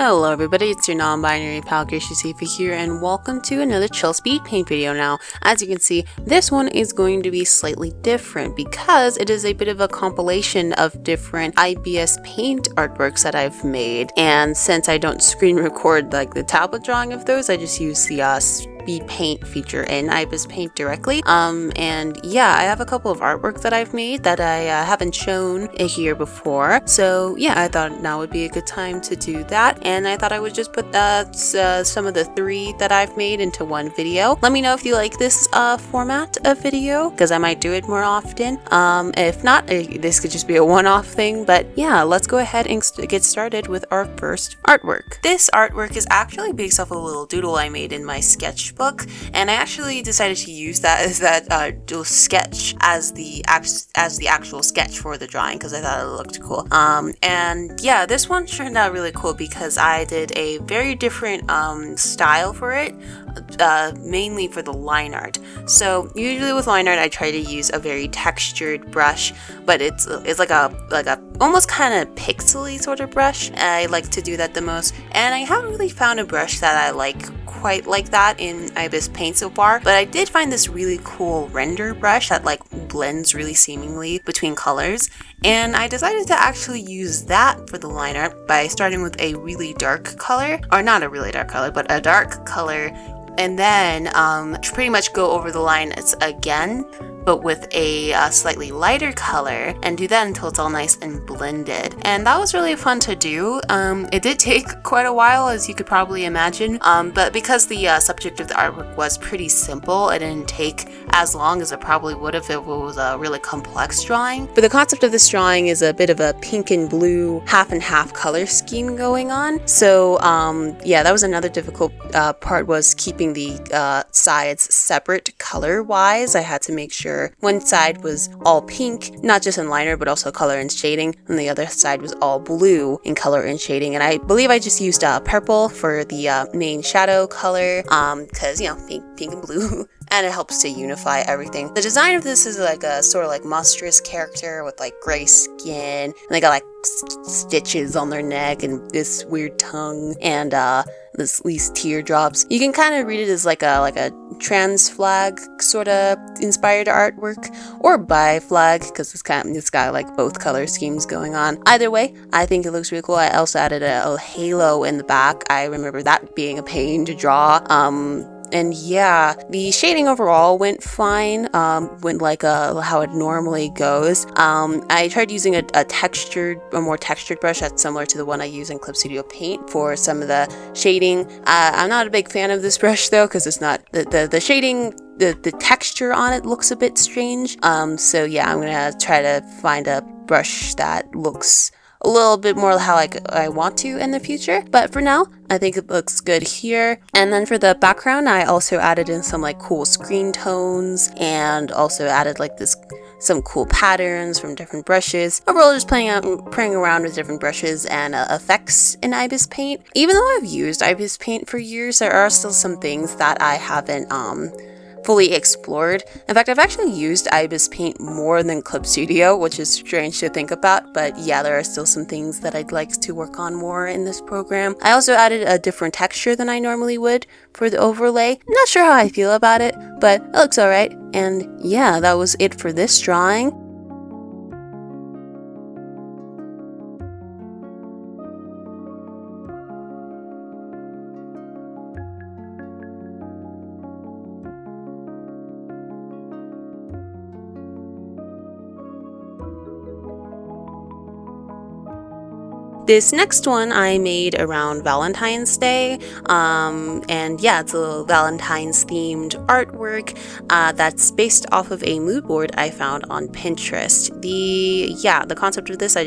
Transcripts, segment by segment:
Hello everybody, it's your non-binary pal E.V.A here, and welcome to another chill speed paint video. Now, as you can see, this one is going to be slightly different because it is a bit of a compilation of different Ibis paint artworks that I've made, and since I don't screen record like the tablet drawing of those, I just use the speed paint feature in Ibis Paint directly. And yeah, I have a couple of artwork that I've made that I haven't shown here before, so yeah, I thought now would be a good time to do that, and I thought I would just put some of the three that I've made into one video. Let me know if you like this format of video, because I might do it more often. If not, this could just be a one-off thing, but yeah, let's go ahead and get started with our first artwork. This artwork is actually based off a little doodle I made in my sketchbook, and I actually decided to use that as sketch as the actual sketch for the drawing because I thought it looked cool. And yeah, this one turned out really cool because I did a very different style for it, mainly for the line art. So usually with line art I try to use a very textured brush, but it's like a almost kind of pixely sort of brush. I like to do that the most, and I haven't really found a brush that I like quite like that in Ibis Paint so far, but I did find this really cool render brush that like blends really seamlessly between colors, and I decided to actually use that for the line art by starting with a really dark color, or not a really dark color, but a dark color, and then pretty much go over the lines again, but with a slightly lighter color, and do that until it's all nice and blended. And that was really fun to do. It did take quite a while, as you could probably imagine, but because the subject of the artwork was pretty simple, it didn't take as long as it probably would if it was a really complex drawing. But the concept of this drawing is a bit of a pink and blue half and half color scheme going on. So yeah, that was another difficult part, was keeping the sides separate color-wise. I had to make sure one side was all pink, not just in liner, but also color and shading, and the other side was all blue in color and shading. And I believe I just used purple for the main shadow color, because, you know, pink and blue. And it helps to unify everything. The design of this is like a sort of like monstrous character with like gray skin, and they got like stitches on their neck and this weird tongue, and these teardrops. You can kind of read it as like a trans flag sort of inspired artwork, or bi flag, because it's got like both color schemes going on. Either way, I think it looks really cool. I also added a halo in the back. I remember that being a pain to draw. And yeah, the shading overall went fine, went like how it normally goes. I tried using a more textured brush that's similar to the one I use in Clip Studio Paint for some of the shading. I'm not a big fan of this brush though, because it's not, the shading, the texture on it looks a bit strange. So yeah, I'm gonna try to find a brush that looks a little bit more how I want to in the future, but for now I think it looks good here. And then for the background, I also added in some like cool screen tones, and also added like some cool patterns from different brushes. Overall, just playing around with different brushes and effects in Ibis Paint. Even though I've used Ibis Paint for years, there are still some things that I haven't fully explored. In fact, I've actually used Ibis Paint more than Clip Studio, which is strange to think about, but yeah, there are still some things that I'd like to work on more in this program. I also added a different texture than I normally would for the overlay. I'm not sure how I feel about it, but it looks alright. And yeah, that was it for this drawing. This next one I made around Valentine's Day, and yeah, it's a Valentine's themed artwork that's based off of a mood board I found on Pinterest. The concept of this, I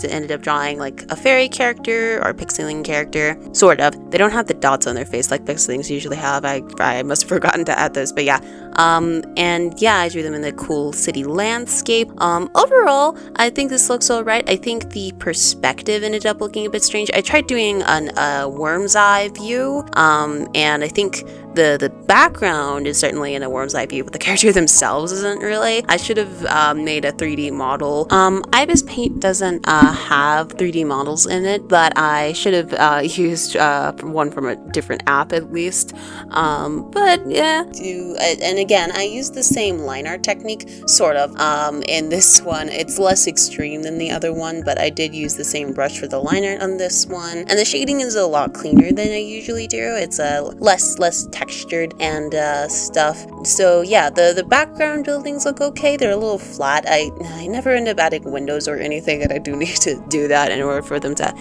ended up drawing like a fairy character or pixeling character, sort of. They don't have the dots on their face like pixelings usually have. I must have forgotten to add those, but yeah. And yeah, I drew them in the cool city landscape. Overall, I think this looks alright. I think the perspective ended up looking a bit strange. I tried doing a worm's eye view, and I think the background is certainly in a worm's eye view, but the character themselves isn't really. I should have made a 3D model. Ibis Paint doesn't have 3D models in it, but I should have used one from a different app at least. But yeah, and again, I used the same line art technique, sort of. In this one, it's less extreme than the other one, but I did use the same brush for the line art on this one, and the shading is a lot cleaner than I usually do. It's less textured and stuff. So yeah, the background buildings look okay. They're a little flat. I never end up adding windows or anything, and I do need to do that in order for them to,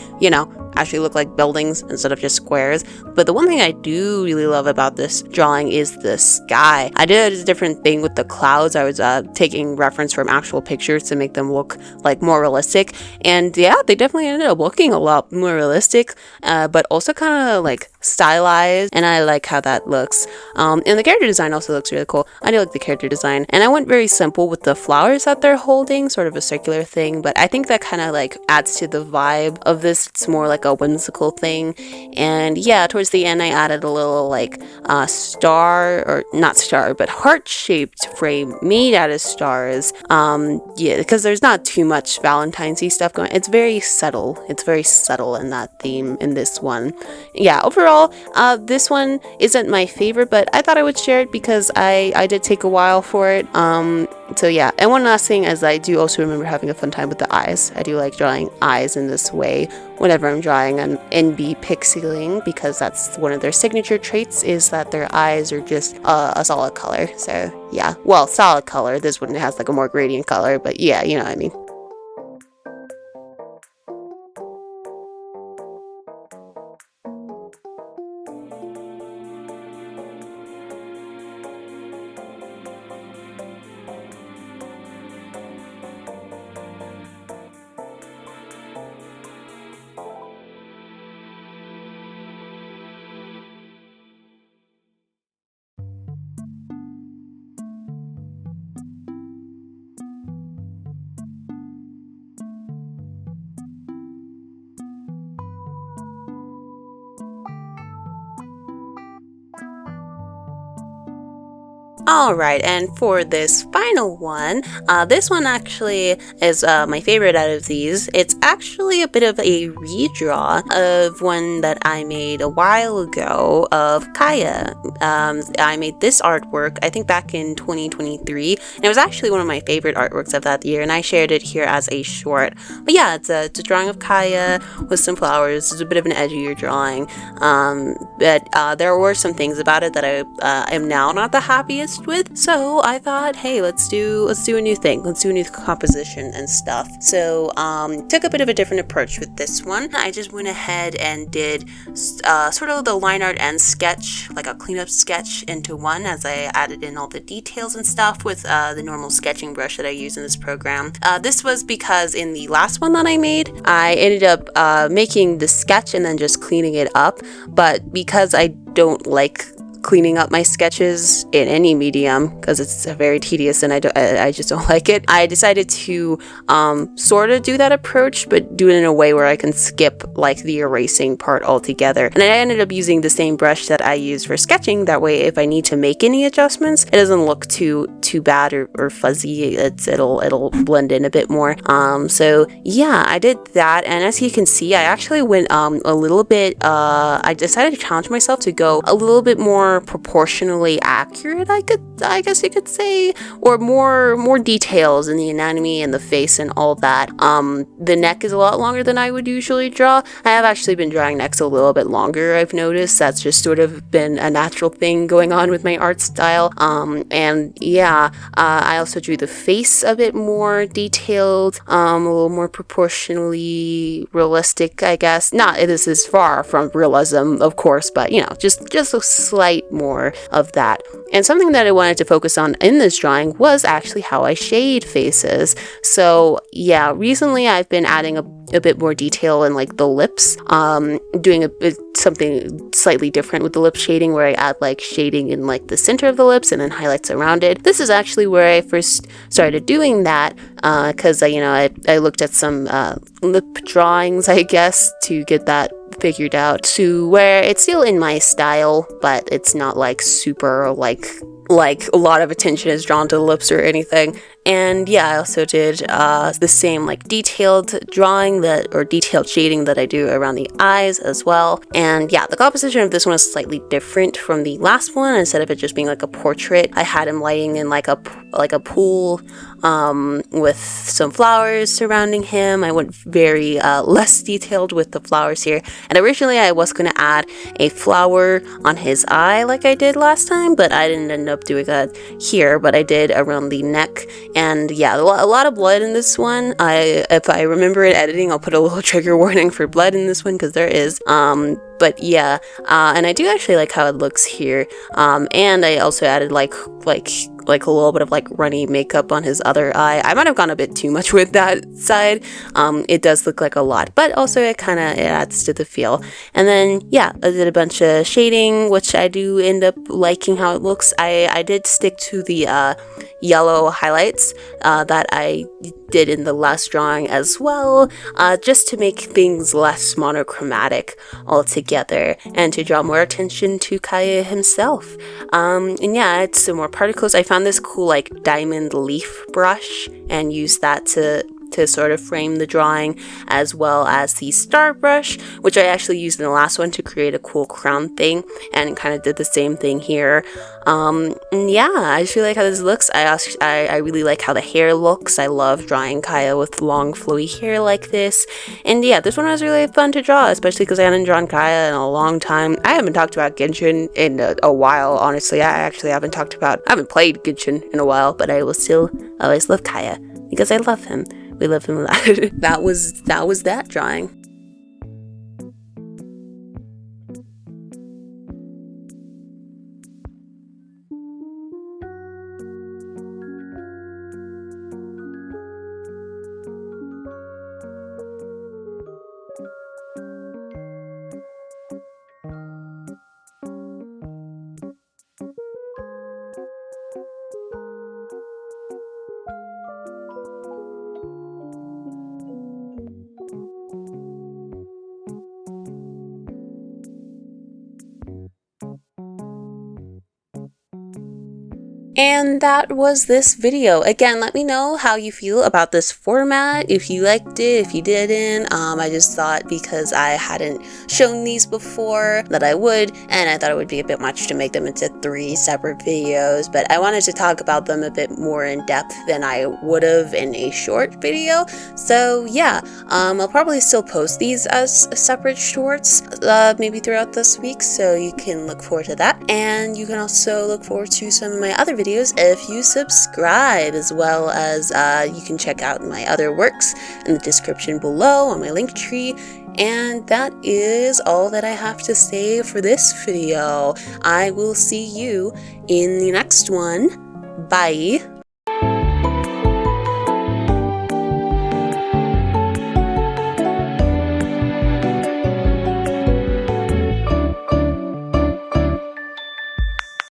actually look like buildings instead of just squares. But the one thing I do really love about this drawing is the sky. I did a different thing with the clouds. I was taking reference from actual pictures to make them look like more realistic, and yeah, they definitely ended up looking a lot more realistic, but also kind of like stylized, and I like how that looks. And the character design also looks really cool. I do like the character design, and I went very simple with the flowers that they're holding, sort of a circular thing, but I think that kind of like adds to the vibe of this. It's more like a whimsical thing. And yeah, towards the end I added a little like star, or not star, but heart-shaped frame made out of stars. Yeah, because there's not too much Valentine's-y stuff going. It's very subtle in that theme in this one. Yeah, overall this one isn't my favorite, but I thought I would share it because I did take a while for it. So yeah, and one last thing is I do also remember having a fun time with the eyes. I do like drawing eyes in this way whenever I'm drawing an NB pixeling, because that's one of their signature traits, is that their eyes are just a solid color. So yeah, well, solid color. This one has like a more gradient color, but yeah, you know what I mean. Alright, and for this final one, this one actually is my favorite out of these. It's actually a bit of a redraw of one that I made a while ago of Kaya. I made this artwork, I think back in 2023, and it was actually one of my favorite artworks of that year, and I shared it here as a short. But yeah, it's a drawing of Kaya with some flowers. It's a bit of an edgier drawing, but there were some things about it that I am now not the happiest with, so I thought, hey, let's do a new thing, let's do a new composition and stuff. So took a bit of a different approach with this one. I just went ahead and did sort of the line art and sketch, like a cleanup sketch into one, as I added in all the details and stuff with the normal sketching brush that I use in this program. This was because in the last one that I made, I ended up making the sketch and then just cleaning it up, but because I don't like cleaning up my sketches in any medium because it's very tedious and I just don't like it, I decided to sort of do that approach, but do it in a way where I can skip like the erasing part altogether. And I ended up using the same brush that I use for sketching. That way, if I need to make any adjustments, it doesn't look too bad or fuzzy. It'll blend in a bit more. So yeah, I did that, and as you can see, I actually went a little bit. I decided to challenge myself to go a little bit more proportionally accurate, I guess you could say, or more details in the anatomy and the face and all that. The neck is a lot longer than I would usually draw. I have actually been drawing necks a little bit longer, I've noticed. That's just sort of been a natural thing going on with my art style. And yeah, I also drew the face a bit more detailed, a little more proportionally realistic, I guess. Not, this is far from realism, of course, but you know, just a slight more of that. And something that I wanted to focus on in this drawing was actually how I shade faces. So yeah, recently I've been adding a bit more detail in like the lips, doing something slightly different with the lip shading, where I add like shading in like the center of the lips and then highlights around it. This is actually where I first started doing that, because I looked at some lip drawings, I guess, to get that figured out to where it's still in my style, but it's not like super like a lot of attention is drawn to the lips or anything. And yeah, I also did the same like detailed drawing or detailed shading that I do around the eyes as well. And yeah, the composition of this one is slightly different from the last one. Instead of it just being like a portrait, I had him lighting in like a pool with some flowers surrounding him. I went very less detailed with the flowers here. And originally I was going to add a flower on his eye like I did last time, but I didn't end up doing that here, but I did around the neck. And yeah, a lot of blood in this one. If I remember it editing, I'll put a little trigger warning for blood in this one, because there is. But yeah, and I do actually like how it looks here. And I also added like a little bit of like runny makeup on his other eye. I might have gone a bit too much with that side. It does look like a lot, but also it adds to the feel. And then yeah, I did a bunch of shading, which I do end up liking how it looks. I did stick to the yellow highlights that I did in the last drawing as well, just to make things less monochromatic altogether and to draw more attention to Kaya himself. And yeah, I had some more particles. I found this cool like diamond leaf brush and used that to sort of frame the drawing, as well as the star brush, which I actually used in the last one to create a cool crown thing, and kind of did the same thing here. And yeah, I just really like how this looks. I really like how the hair looks. I love drawing Kaya with long flowy hair like this. And yeah, this one was really fun to draw, especially because I hadn't drawn Kaya in a long time. I haven't talked about Genshin in a while, honestly. I haven't played Genshin in a while, but I will still always love Kaya because I love him. We love him a lot. That was that drawing. And that was this video. Again, let me know how you feel about this format, if you liked it, if you didn't. I just thought, because I hadn't shown these before, that I would, and I thought it would be a bit much to make them into 3 separate videos, but I wanted to talk about them a bit more in depth than I would have in a short video. So yeah, I'll probably still post these as separate shorts, maybe throughout this week, so you can look forward to that. And you can also look forward to some of my other videos if you subscribe, as well as you can check out my other works in the description below on my link tree. And that is all that I have to say for this video. I will see you in the next one. Bye.